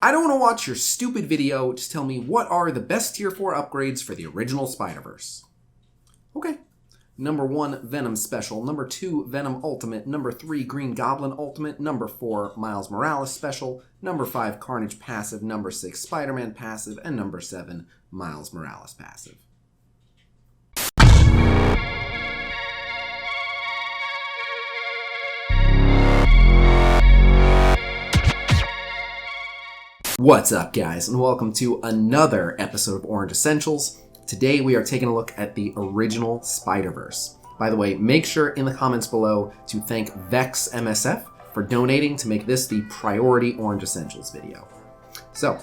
I don't want to watch your stupid video, just tell me what are the best tier 4 upgrades for the original Spider-Verse. Okay. Number 1, Venom Special. Number 2, Venom Ultimate. Number 3, Green Goblin Ultimate. Number 4, Miles Morales Special. Number 5, Carnage Passive. Number 6, Spider-Man Passive. And number 7, Miles Morales Passive. What's up, guys, and welcome to another episode of Orange Essentials. Today we are taking a look at the original Spider-Verse. By the way, make sure in the comments below to thank Vex MSF for donating to make this the priority Orange Essentials video. So,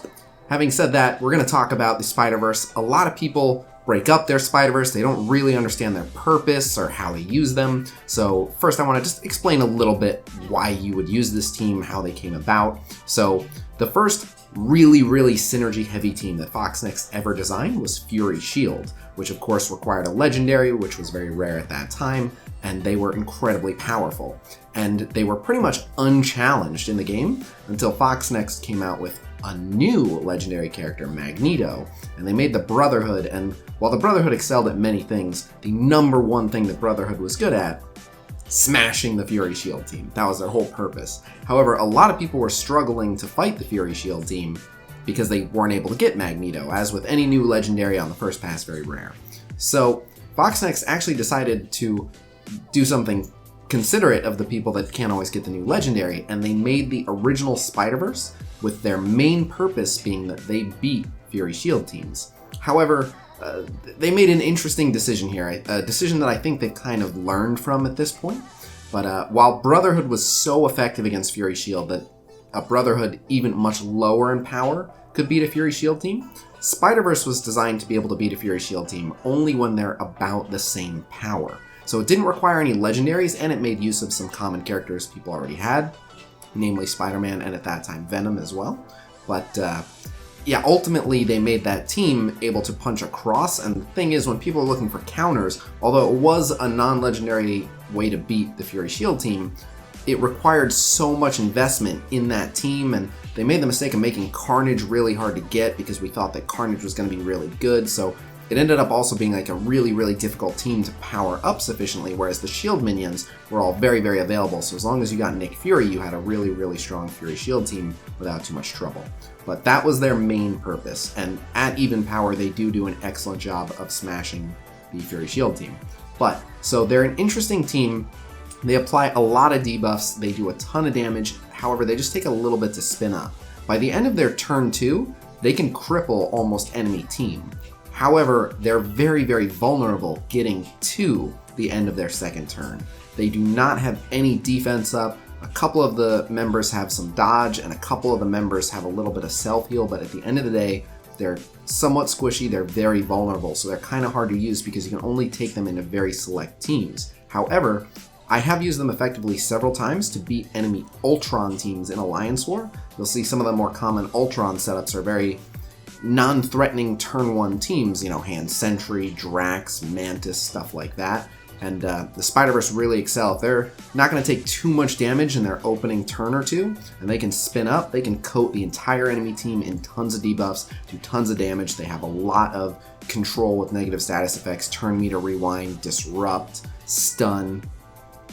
having said that, we're going to talk about the Spider-Verse. A lot of people break up their Spider-Verse. They don't really understand their purpose or how they use them. So first I want to just explain a little bit why you would use this team, how they came about. So the first really synergy heavy team that FoxNext ever designed was Fury Shield, which of course required a legendary, which was very rare at that time, and they were incredibly powerful. And they were pretty much unchallenged in the game until FoxNext came out with a new legendary character, Magneto, and they made the Brotherhood, and while the Brotherhood excelled at many things, the number one thing the Brotherhood was good at, smashing the Fury Shield team. That was their whole purpose. However, a lot of people were struggling to fight the Fury Shield team because they weren't able to get Magneto, as with any new legendary on the first pass, very rare. So FoxNext actually decided to do something considerate of the people that can't always get the new legendary, and they made the original Spider-Verse with their main purpose being that they beat Fury Shield teams. However, they made an interesting decision here, a decision that I think they've kind of learned from at this point. But while Brotherhood was so effective against Fury Shield that a Brotherhood even much lower in power could beat a Fury Shield team, Spider-Verse was designed to be able to beat a Fury Shield team only when they're about the same power. So it didn't require any legendaries, and it made use of some common characters people already had, namely Spider-Man and at that time Venom as well. But yeah, ultimately they made that team able to punch across, and the thing is, when people are looking for counters, although it was a non-legendary way to beat the Fury Shield team, it required so much investment in that team, and they made the mistake of making Carnage really hard to get because we thought that Carnage was going to be really good, so it ended up also being like a really difficult team to power up sufficiently, whereas the Shield minions were all very available, so as long as you got Nick Fury, you had a really strong Fury Shield team without too much trouble. But that was their main purpose, and at even power, they do an excellent job of smashing the Fury Shield team. But, so they're an interesting team. They apply a lot of debuffs, they do a ton of damage, however, they just take a little bit to spin up. By the end of their turn 2, they can cripple almost enemy team. However, they're very vulnerable getting to the end of their second turn. They do not have any defense up. A couple of the members have some dodge, and a couple of the members have a little bit of self-heal, but at the end of the day, they're somewhat squishy, they're very vulnerable, so they're kind of hard to use because you can only take them into very select teams. However, I have used them effectively several times to beat enemy Ultron teams in Alliance War. You'll see some of the more common Ultron setups are very non-threatening turn 1 teams, you know, Hand Sentry, Drax, Mantis, stuff like that. And the Spider-Verse really excel. If they're not going to take too much damage in their opening turn or two, and they can spin up, they can coat the entire enemy team in tons of debuffs, do tons of damage. They have a lot of control with negative status effects, turn meter rewind, disrupt, stun,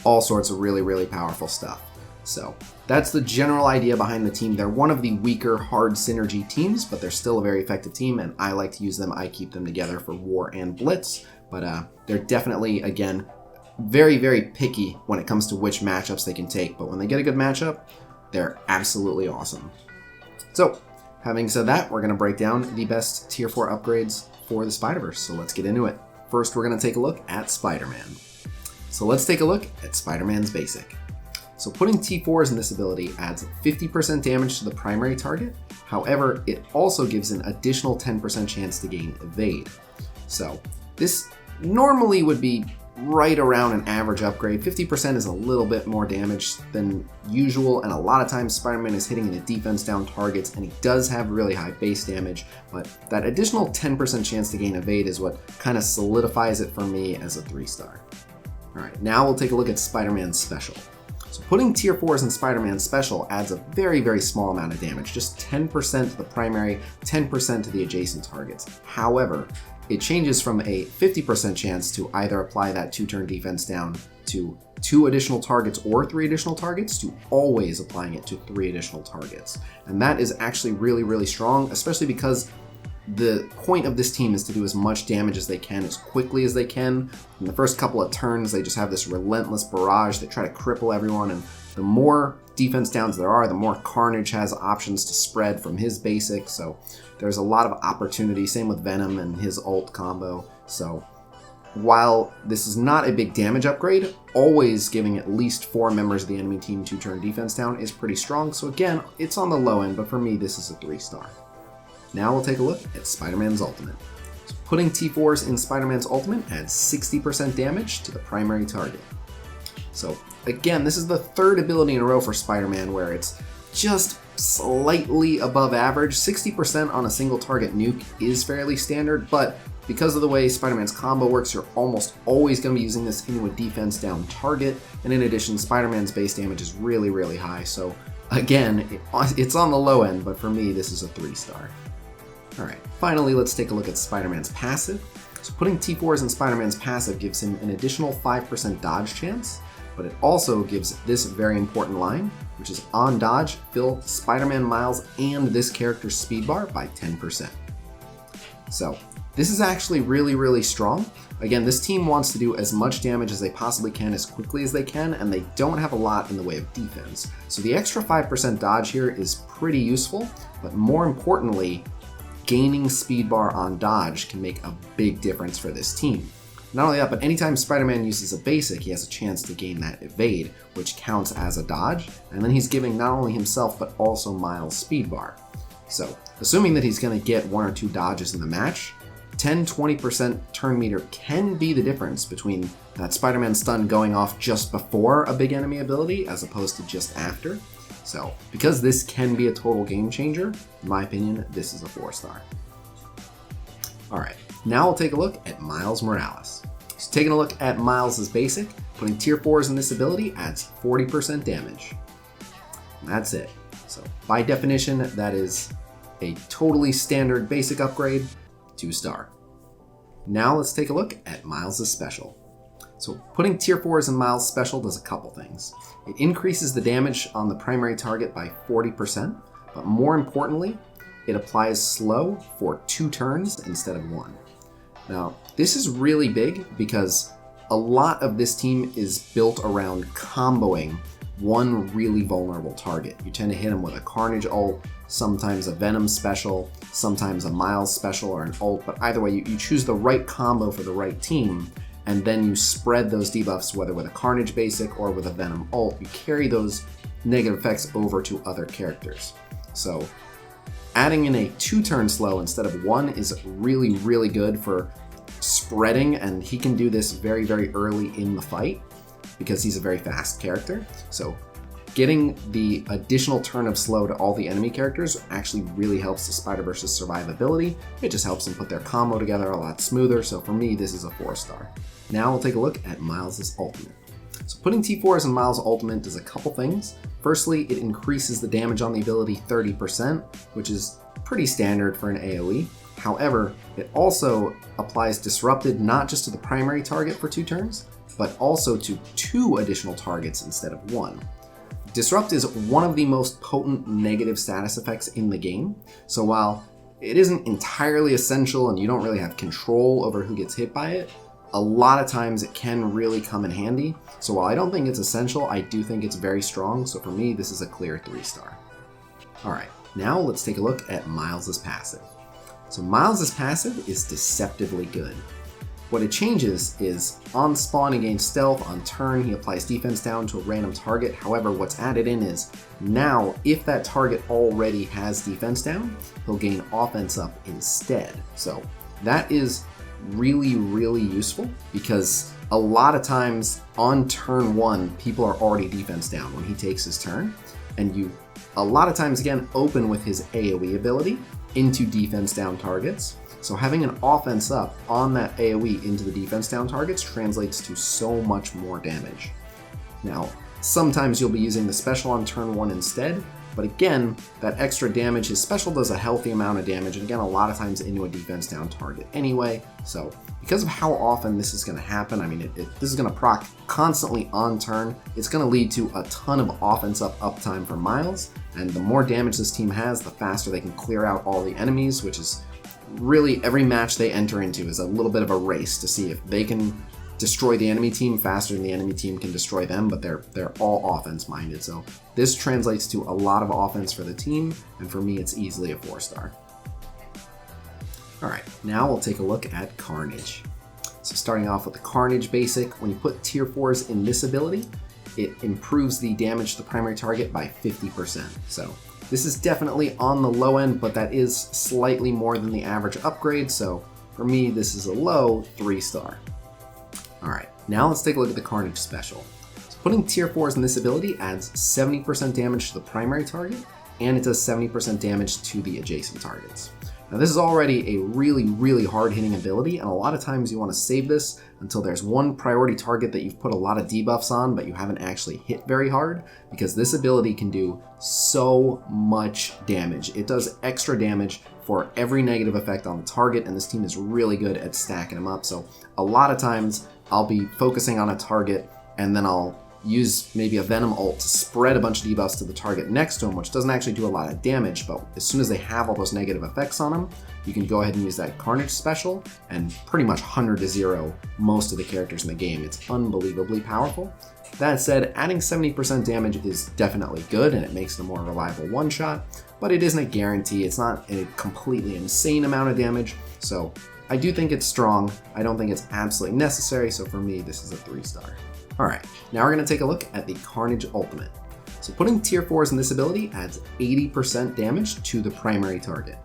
all sorts of really powerful stuff. So that's the general idea behind the team. They're one of the weaker, hard synergy teams, but they're still a very effective team, and I like to use them. I keep them together for War and Blitz, but they're definitely, again, very picky when it comes to which matchups they can take, but when they get a good matchup, they're absolutely awesome. So, having said that, we're going to break down the best tier 4 upgrades for the Spider-Verse, so let's get into it. First, we're going to take a look at Spider-Man. So let's take a look at Spider-Man's basic. So putting T4s in this ability adds 50% damage to the primary target. However, it also gives an additional 10% chance to gain evade. So this normally would be right around an average upgrade. 50% is a little bit more damage than usual, and a lot of times Spider-Man is hitting into defense down targets, and he does have really high base damage, but that additional 10% chance to gain evade is what kind of solidifies it for me as a 3-star. Alright, now we'll take a look at Spider-Man's special. So Putting tier 4s in Spider-Man's special adds a very, very small amount of damage, just 10% to the primary, 10% to the adjacent targets. However, it changes from a 50% chance to either apply that 2-turn defense down to 2 additional targets or 3 additional targets to always applying it to 3 additional targets. And that is actually really, really strong, especially because the point of this team is to do as much damage as they can, as quickly as they can. In the first couple of turns, they just have this relentless barrage that try to cripple everyone, and the more defense downs there are, the more Carnage has options to spread from his basic, so there's a lot of opportunity. Same with Venom and his ult combo. So while this is not a big damage upgrade, always giving at least 4 members of the enemy team 2-turn defense down is pretty strong. So again, it's on the low end, but for me, this is a 3-star. Now we'll take a look at Spider-Man's ultimate. So putting T4s in Spider-Man's ultimate adds 60% damage to the primary target. So again, this is the 3rd ability in a row for Spider-Man where it's just slightly above average. 60% on a single target nuke is fairly standard, but because of the way Spider-Man's combo works, you're almost always going to be using this into a defense down target. And in addition, Spider-Man's base damage is really, really high. So again, it's on the low end, but for me, this is a 3-star. Alright, finally let's take a look at Spider-Man's passive. So putting T4s in Spider-Man's passive gives him an additional 5% dodge chance, but it also gives this very important line, which is on dodge, fill Spider-Man, Miles, and this character's speed bar by 10%. So this is actually really, really strong. Again, this team wants to do as much damage as they possibly can as quickly as they can, and they don't have a lot in the way of defense. So the extra 5% dodge here is pretty useful, but more importantly, gaining speed bar on dodge can make a big difference for this team. Not only that, but anytime Spider-Man uses a basic, he has a chance to gain that evade, which counts as a dodge, and then he's giving not only himself, but also Miles speed bar. So, assuming that he's going to get 1 or 2 dodges in the match, 10-20% turn meter can be the difference between that Spider-Man stun going off just before a big enemy ability, as opposed to just after. So, because this can be a total game changer, in my opinion, this is a 4-star. Alright, now we'll take a look at Miles Morales. So taking a look at Miles' basic, putting tier 4s in this ability adds 40% damage. And that's it. So by definition, that is a totally standard basic upgrade, 2-star. Now let's take a look at Miles' special. So putting tier 4s in Miles' special does a couple things. It increases the damage on the primary target by 40%, but more importantly, it applies slow for 2 turns instead of 1. Now, this is really big because a lot of this team is built around comboing one really vulnerable target. You tend to hit him with a Carnage ult, sometimes a Venom special, sometimes a Miles special or an ult, but either way, you choose the right combo for the right team, and then you spread those debuffs, whether with a Carnage basic or with a Venom ult. You carry those negative effects over to other characters. So adding in a 2-turn slow instead of 1 is really, really good for spreading, and he can do this very, very early in the fight because he's a very fast character. So getting the additional turn of slow to all the enemy characters actually really helps the Spider-Verse's survivability. It just helps them put their combo together a lot smoother. So for me, this is a 4-star. Now we'll take a look at Miles' ultimate. So putting T4s in Miles' ultimate does a couple things. Firstly, it increases the damage on the ability 30%, which is pretty standard for an AoE. However, it also applies Disrupted not just to the primary target for 2 turns, but also to 2 additional targets instead of 1. Disrupt is one of the most potent negative status effects in the game, so while it isn't entirely essential and you don't really have control over who gets hit by it, a lot of times it can really come in handy. So while I don't think it's essential, I do think it's very strong, so for me this is a clear 3-star. Alright, now let's take a look at Miles' passive. So Miles' passive is deceptively good. What it changes is, on spawn against stealth, on turn he applies defense down to a random target. However, what's added in is, now if that target already has defense down, he'll gain offense up instead. So that is really, really useful because a lot of times on turn 1, people are already defense down when he takes his turn, and you a lot of times again open with his AoE ability into defense down targets. So having an offense up on that AoE into the defense down targets translates to so much more damage. Now, Sometimes you'll be using the special on turn 1 instead, but again, that extra damage, his special does a healthy amount of damage, and again, a lot of times into a defense down target anyway. So because of how often this is going to happen, I mean, this is going to proc constantly on turn. It's going to lead to a ton of offense uptime for Miles, and the more damage this team has, the faster they can clear out all the enemies, which is really every match they enter into is a little bit of a race to see if they can destroy the enemy team faster than the enemy team can destroy them, but they're all offense minded. So this translates to a lot of offense for the team, and for me it's easily a 4-star. Alright, now we'll take a look at Carnage. So starting off with the Carnage basic, when you put tier 4s in this ability, it improves the damage to the primary target by 50%. So this is definitely on the low end, but that is slightly more than the average upgrade, so for me this is a low 3-star. Alright, now let's take a look at the Carnage special. So putting tier 4s in this ability adds 70% damage to the primary target, and it does 70% damage to the adjacent targets. Now this is already a really hard hitting ability, and a lot of times you want to save this until there's one priority target that you've put a lot of debuffs on but you haven't actually hit very hard, because this ability can do so much damage. It does extra damage for every negative effect on the target, and this team is really good at stacking them up. So a lot of times I'll be focusing on a target and then I'll use maybe a Venom ult to spread a bunch of debuffs to the target next to him, which doesn't actually do a lot of damage, but as soon as they have all those negative effects on them, you can go ahead and use that Carnage special and pretty much 100 to 0 most of the characters in the game. It's unbelievably powerful. That said, adding 70% damage is definitely good, and it makes it a more reliable one-shot, but it isn't a guarantee. It's not a completely insane amount of damage, so I do think it's strong. I don't think it's absolutely necessary, so for me, this is a 3-star. Alright, now we're going to take a look at the Carnage Ultimate. So putting tier 4s in this ability adds 80% damage to the primary target.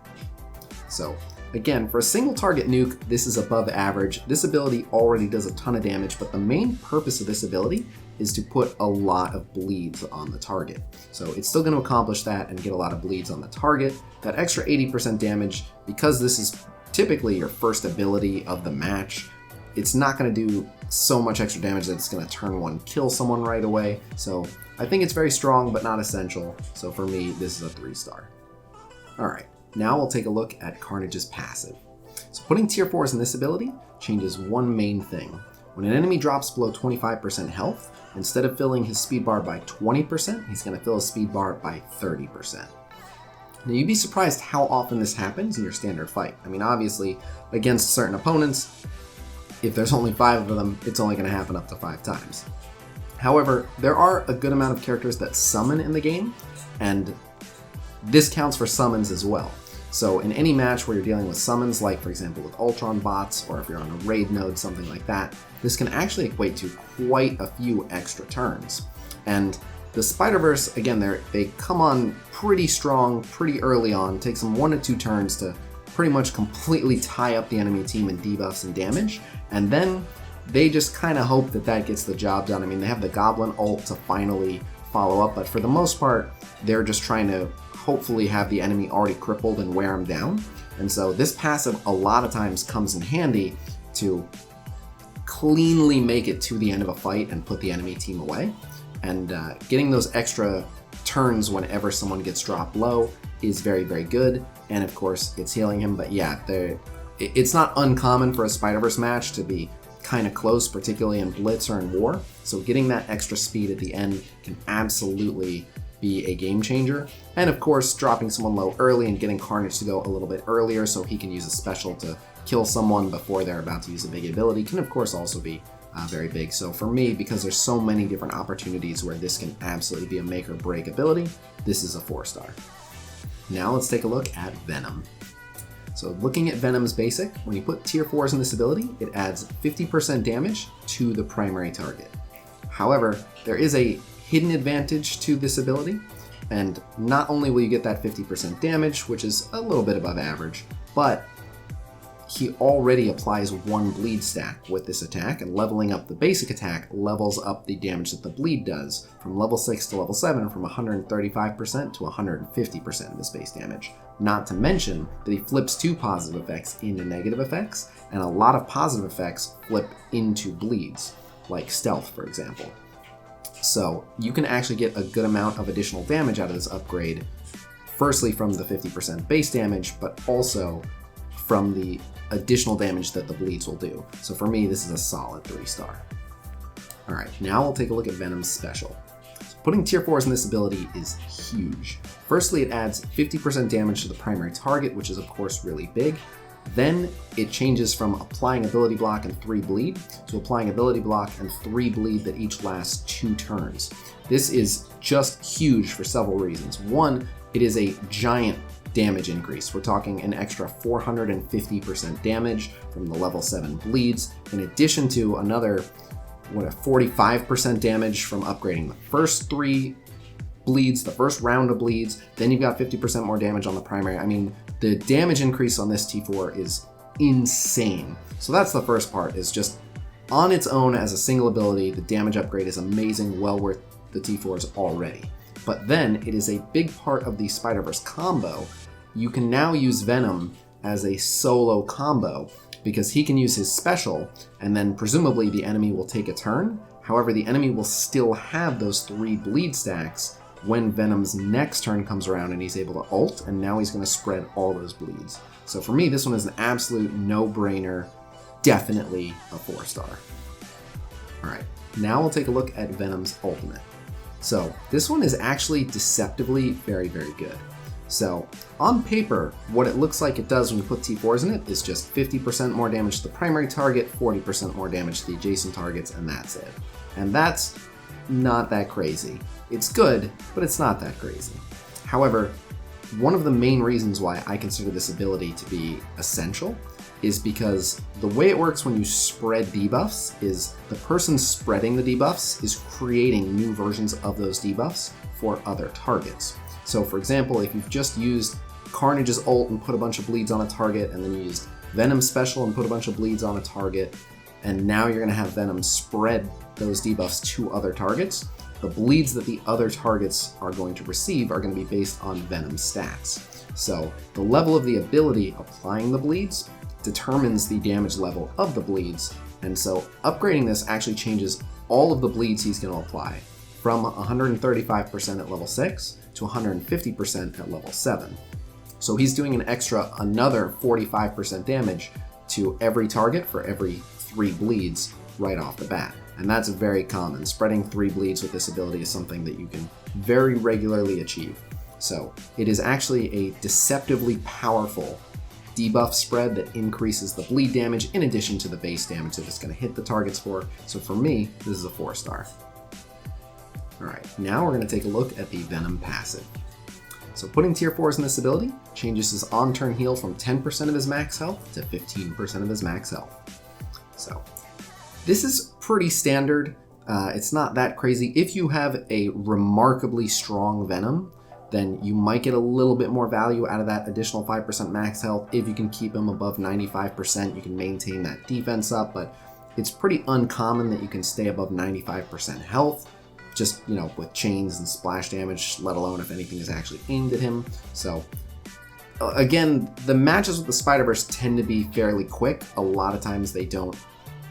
So again, for a single target nuke, this is above average. This ability already does a ton of damage, but the main purpose of this ability is to put a lot of bleeds on the target. So it's still going to accomplish that and get a lot of bleeds on the target. That extra 80% damage, because this is typically your first ability of the match, it's not going to do so much extra damage that it's going to turn 1 kill someone right away. So I think it's very strong but not essential. So for me, this is a 3-star. Alright, now we'll take a look at Carnage's passive. So putting tier 4s in this ability changes one main thing. When an enemy drops below 25% health, instead of filling his speed bar by 20%, he's going to fill his speed bar by 30%. Now you'd be surprised how often this happens in your standard fight. I mean, obviously, against certain opponents, if there's only 5 of them, it's only going to happen up to 5 times. However, there are a good amount of characters that summon in the game, and this counts for summons as well. So in any match where you're dealing with summons, like for example with Ultron bots, or if you're on a raid node, something like that, this can actually equate to quite a few extra turns. And the Spider-Verse, again, they come on pretty strong, pretty early on. It takes them 1 to 2 turns to pretty much completely tie up the enemy team in debuffs and damage, and then they just kind of hope that that gets the job done. I mean, they have the Goblin ult to finally follow up, but for the most part, they're just trying to hopefully have the enemy already crippled and wear them down. And so this passive a lot of times comes in handy to cleanly make it to the end of a fight and put the enemy team away. And getting those extra turns whenever someone gets dropped low is very good. And of course, it's healing him. But yeah, it's not uncommon for a Spider-Verse match to be kind of close, particularly in Blitz or in War. So getting that extra speed at the end can absolutely be a game changer. And of course, dropping someone low early and getting Carnage to go a little bit earlier so he can use a special to kill someone before they're about to use a big ability can of course also be very big. So for me, because there's so many different opportunities where this can absolutely be a make or break ability, this is a 4-star. Now let's take a look at Venom. So looking at Venom's basic, when you put tier 4s in this ability, it adds 50% damage to the primary target. However, there is a hidden advantage to this ability, and not only will you get that 50% damage, which is a little bit above average, but he already applies 1 bleed stack with this attack, and leveling up the basic attack levels up the damage that the bleed does from level 6 to level 7 from 135% to 150% of his base damage. Not to mention that he flips 2 positive effects into negative effects, and a lot of positive effects flip into bleeds, like stealth for example. So you can actually get a good amount of additional damage out of this upgrade, firstly from the 50% base damage, but also from the additional damage that the bleeds will do. So for me, this is a solid 3-star. All right, now we'll take a look at Venom's special. So putting tier 4s in this ability is huge. Firstly, it adds 50% damage to the primary target, which is of course really big. Then it changes from applying ability block and 3 bleed to applying ability block and 3 bleed that each lasts 2 turns. This is just huge for several reasons. One, it is a giant damage increase. We're talking an extra 450% damage from the level 7 bleeds, in addition to another, 45% damage from upgrading the first 3 bleeds, the first round of bleeds. Then you've got 50% more damage on the primary. I mean, the damage increase on this T4 is insane. So that's the first part, is just on its own as a single ability, the damage upgrade is amazing, well worth the T4s already. But then it is a big part of the Spider-Verse combo. You can now use Venom as a solo combo because he can use his special and then presumably the enemy will take a turn. However, the enemy will still have those 3 bleed stacks when Venom's next turn comes around and he's able to ult, and now he's going to spread all those bleeds. So for me, this one is an absolute no-brainer, definitely a 4-star. Alright, now we'll take a look at Venom's ultimate. So this one is actually deceptively very, very good. So on paper, what it looks like it does when you put T4s in it is just 50% more damage to the primary target, 40% more damage to the adjacent targets, and that's it. And that's not that crazy. It's good, but it's not that crazy. However, one of the main reasons why I consider this ability to be essential is because the way it works when you spread debuffs is the person spreading the debuffs is creating new versions of those debuffs for other targets. So for example, if you've just used Carnage's ult and put a bunch of bleeds on a target, and then you used Venom's special and put a bunch of bleeds on a target, and now you're going to have Venom spread those debuffs to other targets, the bleeds that the other targets are going to receive are going to be based on Venom's stats. So the level of the ability applying the bleeds determines the damage level of the bleeds, and so upgrading this actually changes all of the bleeds he's going to apply from 135% at level 6 to 150% at level 7. So he's doing an extra another 45% damage to every target for every 3 bleeds right off the bat. And that's very common. Spreading 3 bleeds with this ability is something that you can very regularly achieve. So it is actually a deceptively powerful debuff spread that increases the bleed damage in addition to the base damage that it's going to hit the targets for. So for me, this is a 4-star. Alright, now we're going to take a look at the Venom passive. So putting tier 4s in this ability changes his on-turn heal from 10% of his max health to 15% of his max health. So this is pretty standard. It's not that crazy. If you have a remarkably strong Venom, then you might get a little bit more value out of that additional 5% max health. If you can keep him above 95%, you can maintain that defense up, but it's pretty uncommon that you can stay above 95% health, just, you know, with chains and splash damage, let alone if anything is actually aimed at him. So again, the matches with the Spider-Verse tend to be fairly quick. A lot of times they don't,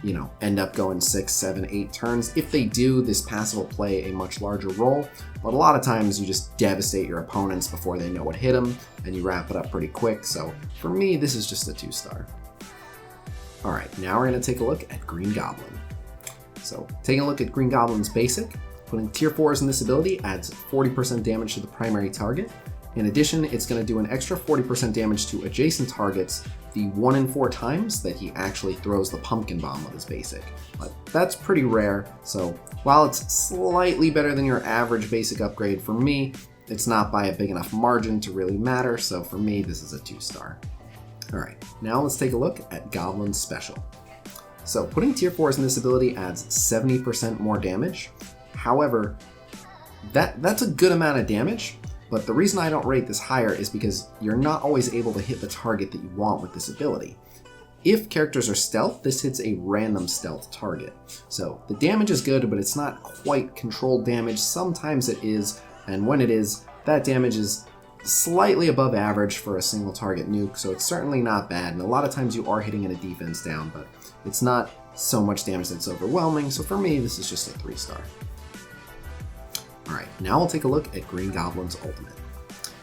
you know, end up going 6, 7, 8 turns. If they do, this passive will play a much larger role, but a lot of times you just devastate your opponents before they know what hit them, and you wrap it up pretty quick. So for me, this is just a 2-star. Alright, now we're going to take a look at Green Goblin. So taking a look at Green Goblin's basic, putting tier 4s in this ability adds 40% damage to the primary target. In addition, it's going to do an extra 40% damage to adjacent targets the 1 in 4 times that he actually throws the pumpkin bomb with his basic. But that's pretty rare, so while it's slightly better than your average basic upgrade, for me, it's not by a big enough margin to really matter, so for me, this is a 2-star. Alright, now let's take a look at Goblin's special. So putting tier 4s in this ability adds 70% more damage. However, that's a good amount of damage, but the reason I don't rate this higher is because you're not always able to hit the target that you want with this ability. If characters are stealth, this hits a random stealth target. So the damage is good, but it's not quite controlled damage. Sometimes it is, and when it is, that damage is slightly above average for a single target nuke, so it's certainly not bad, and a lot of times you are hitting in a defense down, but it's not so much damage that's overwhelming, so for me, this is just a 3-star. Alright, now we'll take a look at Green Goblin's ultimate.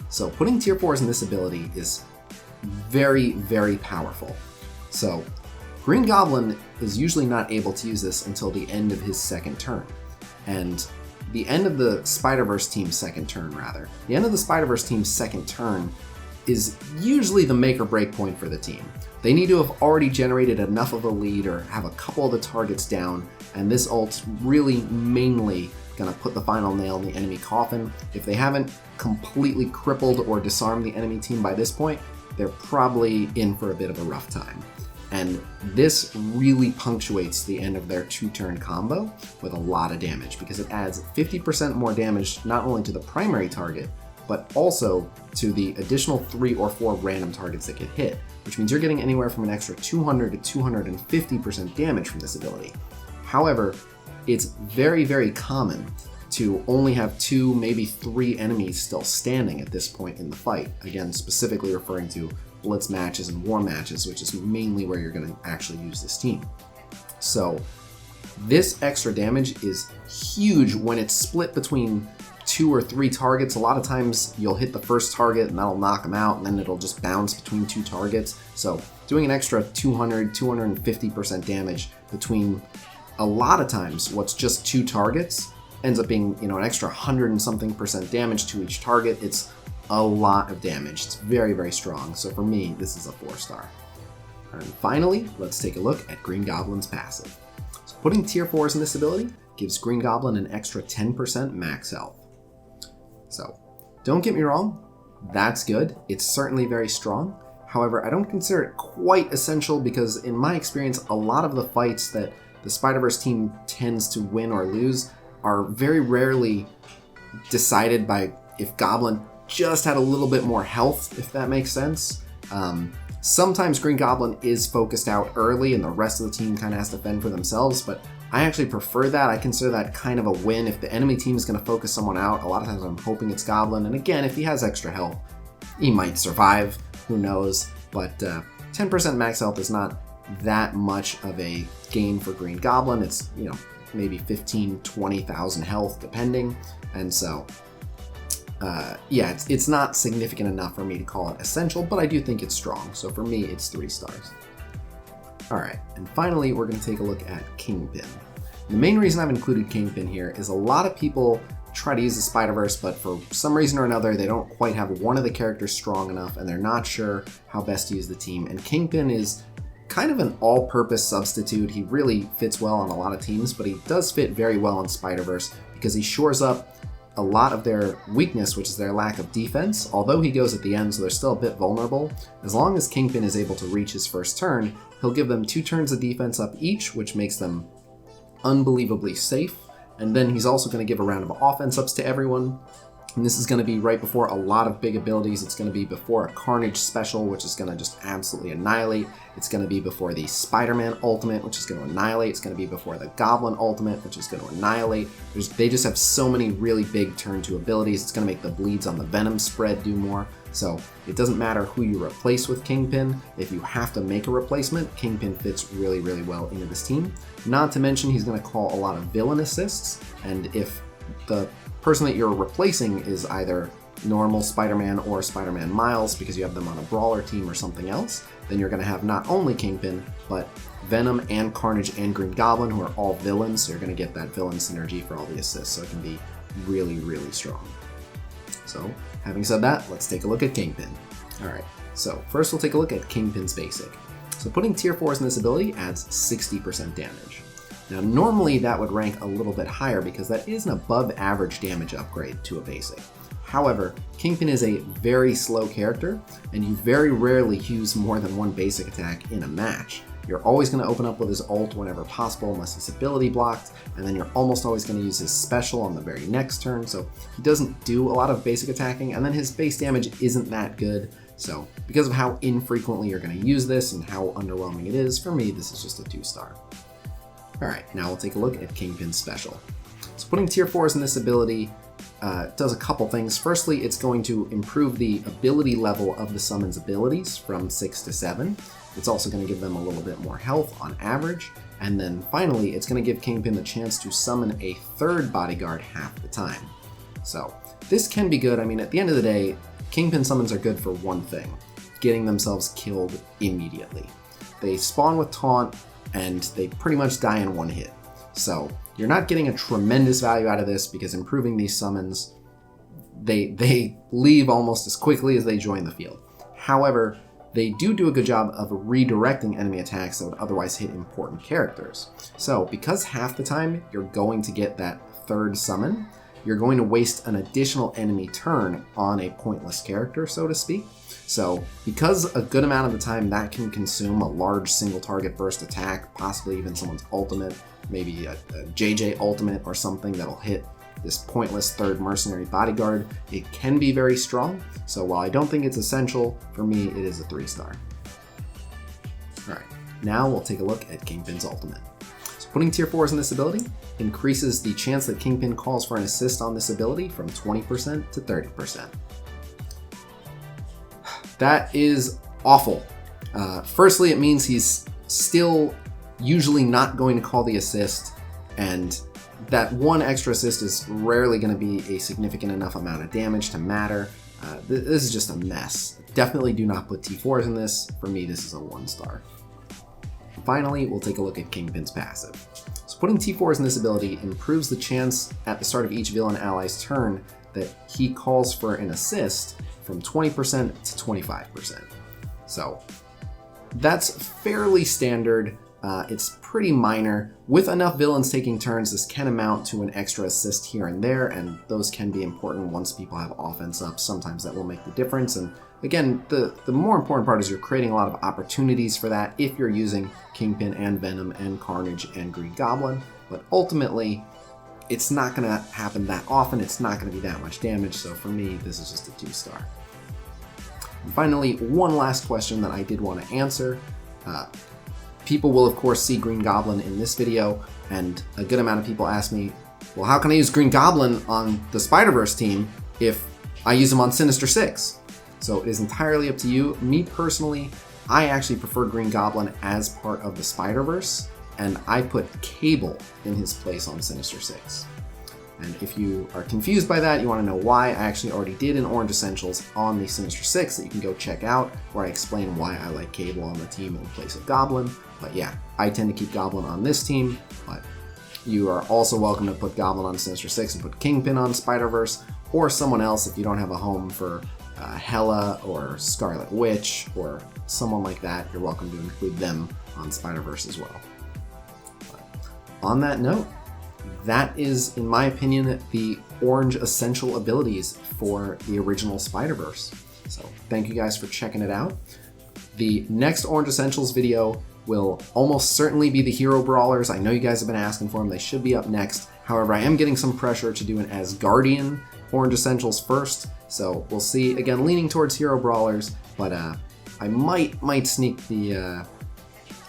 So putting tier 4s in this ability is very, very powerful. So Green Goblin is usually not able to use this until the end of his second turn. And the end of the Spider-Verse team's second turn, rather. The end of the Spider-Verse team's second turn is usually the make or break point for the team. They need to have already generated enough of a lead or have a couple of the targets down, and this ult's really mainly gonna put the final nail in the enemy coffin. If they haven't completely crippled or disarmed the enemy team by this point, they're probably in for a bit of a rough time. And this really punctuates the end of their 2-turn combo with a lot of damage because it adds 50% more damage not only to the primary target, but also to the additional 3 or 4 random targets that get hit, which means you're getting anywhere from an extra 200 to 250% damage from this ability. However, it's very, very common to only have 2, maybe 3 enemies still standing at this point in the fight. Again, specifically referring to blitz matches and war matches, which is mainly where you're going to actually use this team. So this extra damage is huge when it's split between 2 or 3 targets. A lot of times you'll hit the first target and that'll knock them out, and then it'll just bounce between 2 targets. So doing an extra 200, 250% damage between a lot of times what's just 2 targets ends up being, an extra 100 and something % damage to each target. It's a lot of damage. It's very, very strong. So for me, this is a 4-star. And finally, let's take a look at Green Goblin's passive. So putting tier 4s in this ability gives Green Goblin an extra 10% max health. So don't get me wrong, that's good. It's certainly very strong. However, I don't consider it quite essential because in my experience, a lot of the fights that the Spider-Verse team tends to win or lose are very rarely decided by if Goblin just had a little bit more health, if that makes sense. Sometimes Green Goblin is focused out early and the rest of the team kind of has to fend for themselves, but I actually prefer that. I consider that kind of a win. If the enemy team is going to focus someone out, a lot of times I'm hoping it's Goblin. And again, if he has extra health, he might survive. Who knows? But 10% max health is not that much of a gain for Green Goblin. It's, maybe 15, 20,000 health depending. And so, it's not significant enough for me to call it essential, but I do think it's strong. So for me, it's 3 stars. All right, and finally, we're going to take a look at Kingpin. The main reason I've included Kingpin here is a lot of people try to use the Spider-Verse, but for some reason or another, they don't quite have one of the characters strong enough, and they're not sure how best to use the team. And Kingpin is kind of an all-purpose substitute. He really fits well on a lot of teams, but he does fit very well in Spider-Verse because he shores up a lot of their weakness, which is their lack of defense. Although he goes at the end, so they're still a bit vulnerable. As long as Kingpin is able to reach his first turn, he'll give them 2 turns of defense up each, which makes them unbelievably safe. And then he's also going to give a round of offense ups to everyone. And this is going to be right before a lot of big abilities. It's going to be before a Carnage special, which is going to just absolutely annihilate. It's going to be before the Spider-Man ultimate, which is going to annihilate. It's going to be before the Goblin ultimate, which is going to annihilate. They just have so many really big turn 2 abilities. It's going to make the bleeds on the Venom spread do more. So it doesn't matter who you replace with Kingpin. If you have to make a replacement, Kingpin fits really, really well into this team. Not to mention he's going to call a lot of villain assists, and if the person that you're replacing is either normal Spider-Man or Spider-Man Miles because you have them on a brawler team or something else, then you're going to have not only Kingpin, but Venom and Carnage and Green Goblin, who are all villains, so you're going to get that villain synergy for all the assists, so it can be really, really strong. So, having said that, let's take a look at Kingpin. Alright, so first we'll take a look at Kingpin's basic. So putting tier 4s in this ability adds 60% damage. Now normally that would rank a little bit higher because that is an above average damage upgrade to a basic. However, Kingpin is a very slow character, and you very rarely use more than 1 basic attack in a match. You're always going to open up with his ult whenever possible unless his ability blocked, and then you're almost always going to use his special on the very next turn, so he doesn't do a lot of basic attacking, and then his base damage isn't that good. So because of how infrequently you're going to use this and how underwhelming it is, for me this is just a 2-star. Alright, now we'll take a look at Kingpin's special. So putting tier 4s in this ability does a couple things. Firstly, it's going to improve the ability level of the summon's abilities from 6 to 7. It's also going to give them a little bit more health on average. And then finally, it's going to give Kingpin the chance to summon a 3rd bodyguard half the time. So this can be good. I mean, at the end of the day, Kingpin summons are good for one thing, getting themselves killed immediately. They spawn with taunt, and they pretty much die in one hit. So you're not getting a tremendous value out of this because improving these summons, they leave almost as quickly as they join the field. However, they do a good job of redirecting enemy attacks that would otherwise hit important characters. So because half the time you're going to get that third summon, you're going to waste an additional enemy turn on a pointless character, so to speak. So because a good amount of the time that can consume a large single target burst attack, possibly even someone's ultimate, maybe a JJ ultimate or something that'll hit this pointless third mercenary bodyguard, it can be very strong. So while I don't think it's essential, for me it is a 3-star. Alright, now we'll take a look at Kingpin's ultimate. So putting tier 4s in this ability increases the chance that Kingpin calls for an assist on this ability from 20% to 30%. That is awful. Firstly, it means he's still usually not going to call the assist, and that one extra assist is rarely going to be a significant enough amount of damage to matter. This is just a mess. Definitely do not put T4s in this. For me, this is a 1-star. Finally, we'll take a look at Kingpin's passive. So putting T4s in this ability improves the chance at the start of each villain ally's turn that he calls for an assist from 20% to 25%. So that's fairly standard. It's pretty minor. With enough villains taking turns, this can amount to an extra assist here and there, and those can be important once people have offense up. Sometimes that will make the difference. And again, the more important part is you're creating a lot of opportunities for that if you're using Kingpin and Venom and Carnage and Green Goblin. But ultimately, it's not going to happen that often. It's not going to be that much damage. So for me, this is just a 2-star. And finally, one last question that I did want to answer. People will of course see Green Goblin in this video, and a good amount of people ask me, well, how can I use Green Goblin on the Spider-Verse team if I use him on Sinister Six? So it is entirely up to you. Me personally, I actually prefer Green Goblin as part of the Spider-Verse, and I put Cable in his place on Sinister Six. And if you are confused by that, you want to know why, I actually already did an Orange Essentials on the Sinister Six that you can go check out, where I explain why I like Cable on the team in place of Goblin. But yeah, I tend to keep Goblin on this team, but you are also welcome to put Goblin on Sinister Six and put Kingpin on Spider-Verse, or someone else if you don't have a home for Hela or Scarlet Witch or someone like that. You're welcome to include them on Spider-Verse as well. But on that note, that is, in my opinion, the Orange Essential abilities for the original Spider-Verse. So thank you guys for checking it out. The next Orange Essentials video will almost certainly be the Hero Brawlers. I know you guys have been asking for them. They should be up next. However, I am getting some pressure to do an Asgardian Orange Essentials first. So we'll see. Again, leaning towards Hero Brawlers, but I might sneak the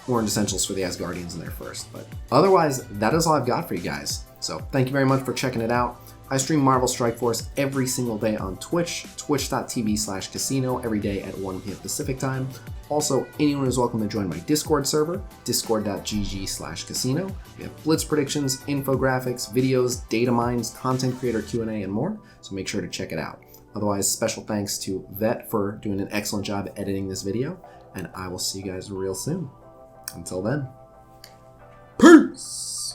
Orange Essentials for the Asgardians in there first. But otherwise, that is all I've got for you guys. So thank you very much for checking it out. I stream Marvel Strike Force every single day on Twitch, twitch.tv/Khasino, every day at 1 p.m. Pacific time. Also, anyone is welcome to join my Discord server, discord.gg/Khasino. We have blitz predictions, infographics, videos, data mines, content creator Q&A, and more, so make sure to check it out. Otherwise, special thanks to Vet for doing an excellent job editing this video, and I will see you guys real soon. Until then, peace!